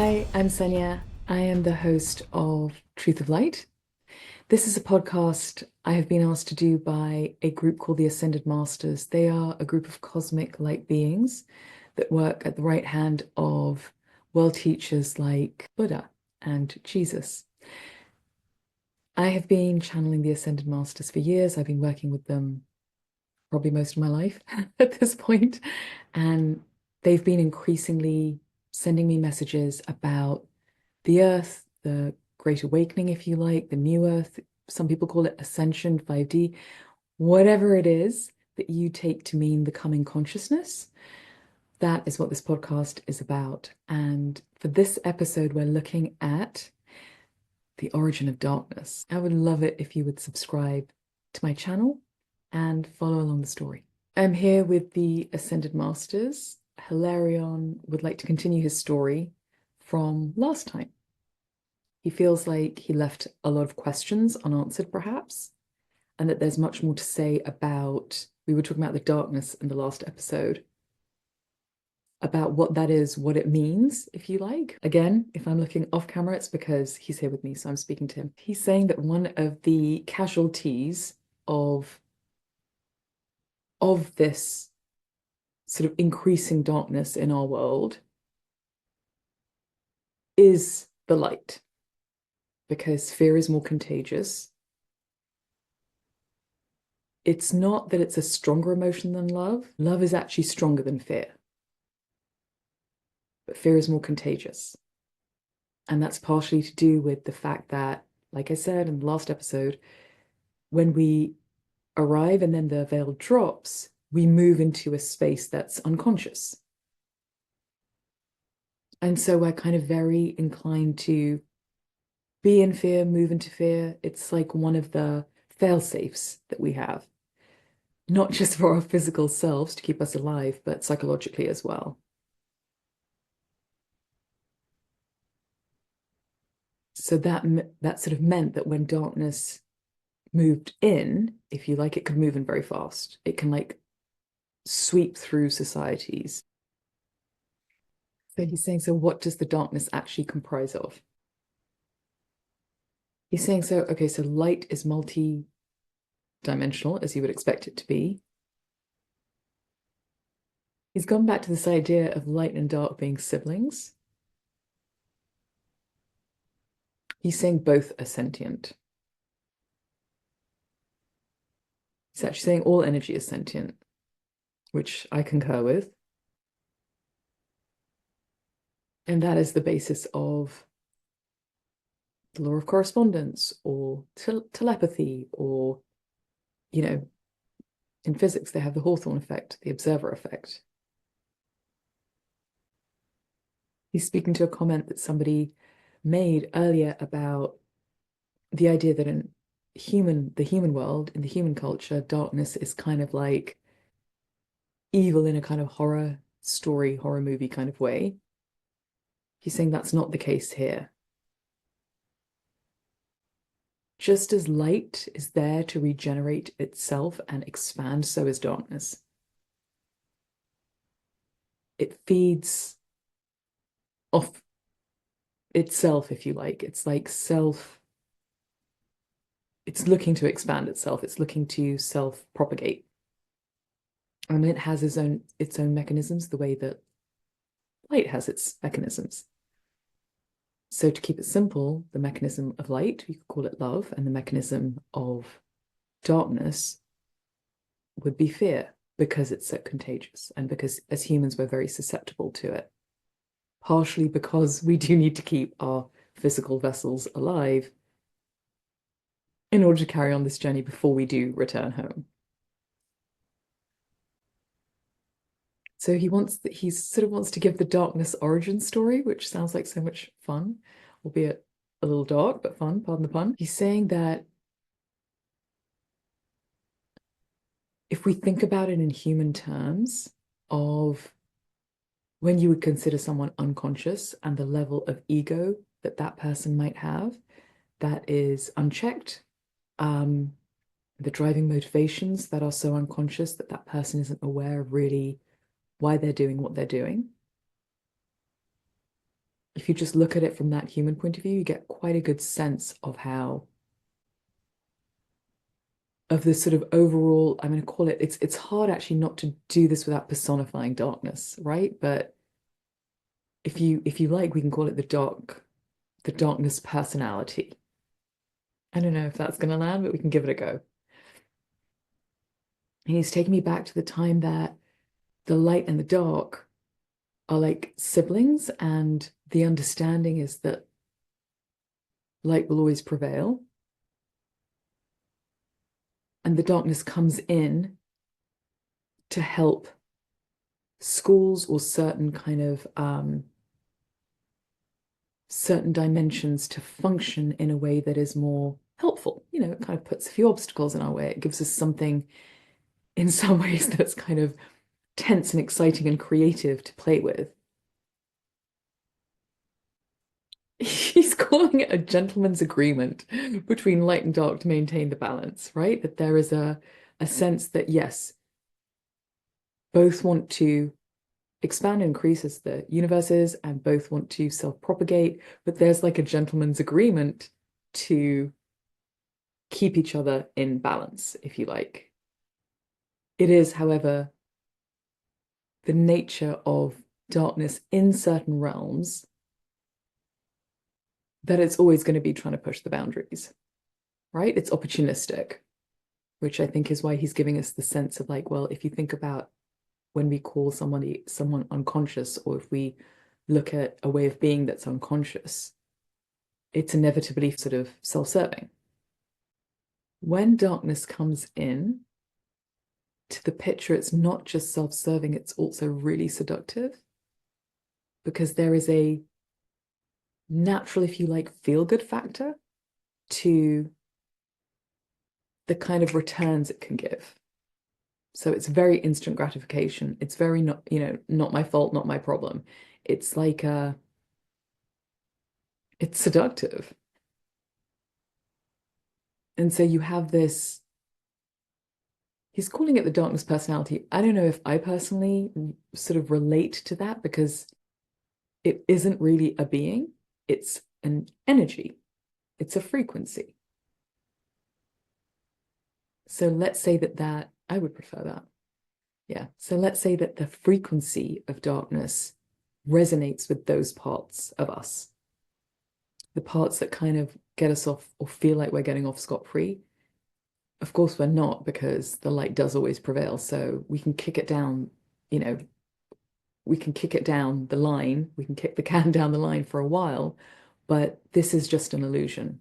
Hi, I'm Sanya. I am the host of Truth of Light. This is a podcast I have been asked to do by a group called the Ascended Masters. They are a group of cosmic light beings that work at the right hand of world teachers like Buddha and Jesus. I have been channeling the Ascended Masters for years. I've been working with them probably most of my life at this point, and they've been increasingly sending me messages about the Earth, the Great Awakening, if you like, the New Earth. Some people call it Ascension, 5D, whatever it is that you take to mean the coming consciousness. That is what this podcast is about. And for this episode, we're looking at the origin of darkness. I would love it if you would subscribe to my channel and follow along the story. I'm here with the Ascended Masters. Hilarion would like to continue his story from last time. He feels like he left a lot of questions unanswered, perhaps, and that there's much more to say about, we were talking about the darkness in the last episode, about what that is, what it means, if you like. Again, if I'm looking off camera, it's because he's here with me, so I'm speaking to him. He's saying that one of the casualties of this sort of increasing darkness in our world is the light, because fear is more contagious. It's not that it's a stronger emotion than love. Love is actually stronger than fear, but fear is more contagious. And that's partially to do with the fact that, like I said in the last episode, when we arrive and then the veil drops, we move into a space that's unconscious. And so we're kind of very inclined to be in fear, move into fear. It's like one of the fail safes that we have, not just for our physical selves to keep us alive, but psychologically as well. So that sort of meant that when darkness moved in, if you like, it could move in very fast. It can like sweep through societies. So he's saying, so what does the darkness actually comprise of? He's saying, so, okay, so light is multi-dimensional, as you would expect it to be. He's gone back to this idea of light and dark being siblings. He's saying both are sentient. He's actually saying all energy is sentient, which I concur with. And that is the basis of the law of correspondence or telepathy, or, in physics, they have the Hawthorne effect, the observer effect. He's speaking to a comment that somebody made earlier about the idea that in the human world, in the human culture, darkness is kind of like evil in a kind of horror story, horror movie kind of way. He's saying that's not the case here. Just as light is there to regenerate itself and expand, so is darkness. It feeds off itself, if you like. It's like it's looking to expand itself. It's looking to self-propagate. And it has its own mechanisms, the way that light has its mechanisms. So to keep it simple, the mechanism of light, we could call it love, and the mechanism of darkness would be fear, because it's so contagious and because as humans we're very susceptible to it. Partially because we do need to keep our physical vessels alive in order to carry on this journey before we do return home. So he sort of wants to give the darkness origin story, which sounds like so much fun, albeit a little dark, but fun, pardon the pun. He's saying that if we think about it in human terms of when you would consider someone unconscious and the level of ego that that person might have that is unchecked, the driving motivations that are so unconscious that that person isn't aware of really why they're doing what they're doing. if you just look at it from that human point of view, you get quite a good sense of of this sort of overall, I'm going to call it, it's hard actually not to do this without personifying darkness, right? But if you like, we can call it the darkness personality. I don't know if that's going to land, but we can give it a go. And he's taking me back to the time that the light and the dark are like siblings, and the understanding is that light will always prevail, and the darkness comes in to help schools or certain kind of certain dimensions to function in a way that is more helpful. You know, it kind of puts a few obstacles in our way. It gives us something in some ways that's kind of tense and exciting and creative to play with. He's calling it a gentleman's agreement between light and dark to maintain the balance, right? That there is a sense that, yes, both want to expand and increase as the universe is, and both want to self-propagate, but there's like a gentleman's agreement to keep each other in balance, if you like. It is, however, the nature of darkness in certain realms that it's always going to be trying to push the boundaries, right? It's opportunistic, which I think is why he's giving us the sense of like, well, if you think about when we call someone unconscious, or if we look at a way of being that's unconscious, it's inevitably sort of self-serving. When darkness comes in to the picture, it's not just self-serving, it's also really seductive, because there is a natural, if you like, feel-good factor to the kind of returns it can give. So it's very instant gratification. It's very not, not my fault, not my problem. It's like it's seductive. And so you have this, he's calling it the darkness personality. I don't know if I personally sort of relate to that, because it isn't really a being, it's an energy, it's a frequency. So let's say that I would prefer that. Yeah. So let's say that the frequency of darkness resonates with those parts of us, the parts that kind of get us off or feel like we're getting off scot-free. Of course, we're not, because the light does always prevail. So we can kick it down, you know, we can kick it down the line, we can kick the can down the line for a while, but this is just an illusion.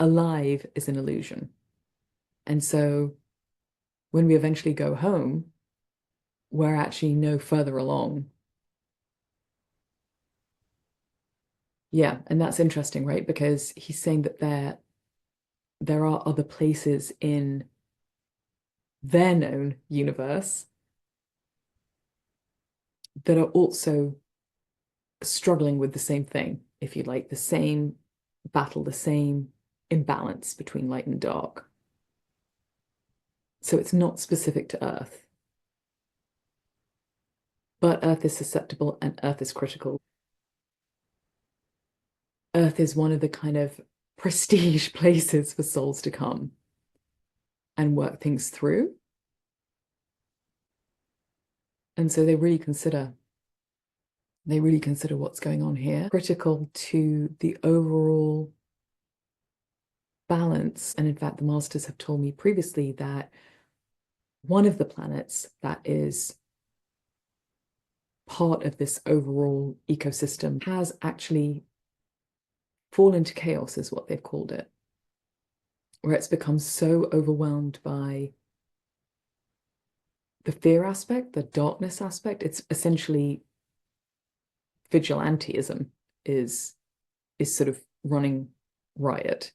Alive is an illusion. And so when we eventually go home, we're actually no further along. Yeah, and that's interesting, right? Because he's saying that there are other places in their known universe that are also struggling with the same thing, if you like, the same battle, the same imbalance between light and dark. So it's not specific to Earth, but Earth is susceptible and Earth is critical. Earth is one of the kind of prestige places for souls to come and work things through. And so they really consider what's going on here, critical to the overall balance. And in fact, the masters have told me previously that one of the planets that is part of this overall ecosystem has actually fallen into chaos, is what they've called it, where it's become so overwhelmed by the fear aspect, the darkness aspect. It's essentially vigilantism is sort of running riot.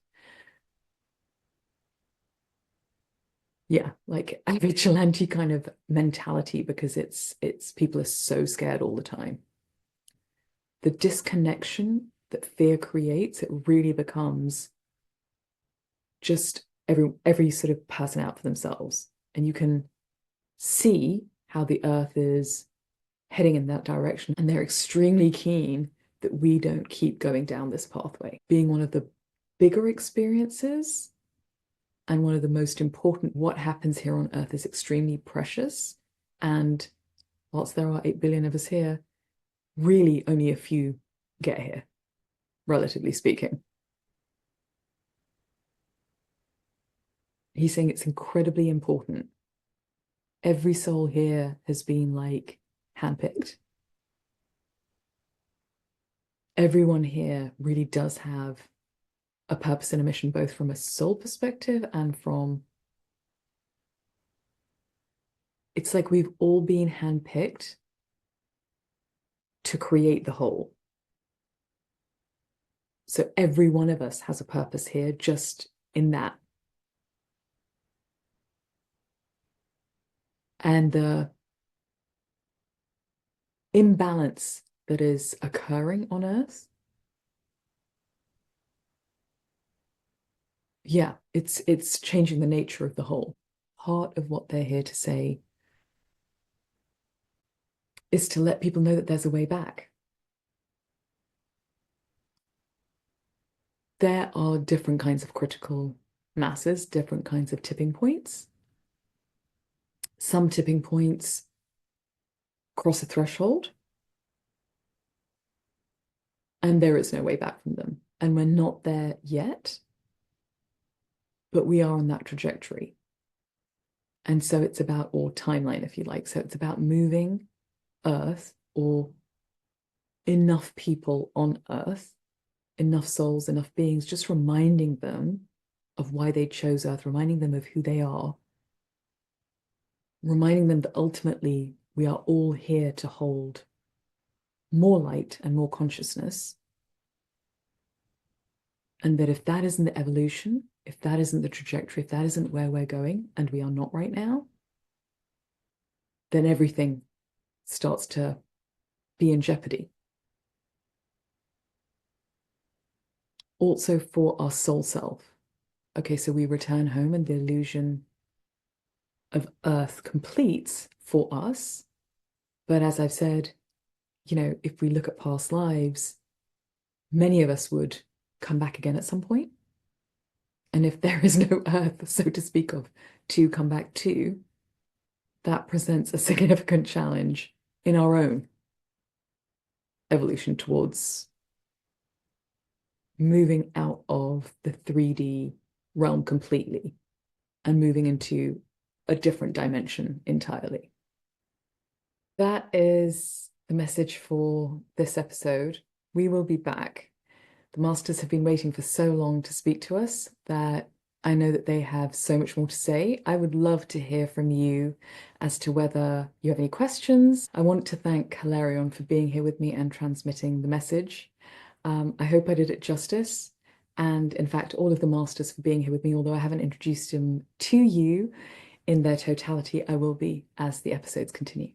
Yeah, like a vigilante kind of mentality, because it's people are so scared all the time. The disconnection that fear creates, it really becomes just every sort of person out for themselves. And you can see how the earth is heading in that direction. And they're extremely keen that we don't keep going down this pathway. Being one of the bigger experiences and one of the most important, what happens here on Earth is extremely precious. And whilst there are 8 billion of us here, really only a few get here, relatively speaking. He's saying it's incredibly important. Every soul here has been like handpicked. Everyone here really does have a purpose and a mission, both from a soul perspective and from, it's like we've all been handpicked to create the whole. So every one of us has a purpose here just in that. And the imbalance that is occurring on Earth, yeah, it's changing the nature of the whole. Part of what they're here to say is to let people know that there's a way back. There are different kinds of critical masses, different kinds of tipping points. Some tipping points cross a threshold and there is no way back from them. And we're not there yet, but we are on that trajectory. And so it's about, or timeline, if you like. So it's about moving Earth, or enough people on Earth, enough souls, enough beings, just reminding them of why they chose Earth, reminding them of who they are, reminding them that ultimately we are all here to hold more light and more consciousness. And that if that isn't the evolution, if that isn't the trajectory, if that isn't where we're going, and we are not right now, then everything starts to be in jeopardy. Also for our soul self. Okay, so we return home and the illusion of Earth completes for us. But as I've said, if we look at past lives, many of us would come back again at some point. And if there is no Earth, so to speak of, to come back to, that presents a significant challenge in our own evolution towards moving out of the 3D realm completely and moving into a different dimension entirely. That is the message for this episode. We will be back. The masters have been waiting for so long to speak to us that I know that they have so much more to say. I would love to hear from you as to whether you have any questions. I want to thank Hilarion for being here with me and transmitting the message. I hope I did it justice. And in fact, all of the masters for being here with me, although I haven't introduced them to you in their totality, I will be as the episodes continue.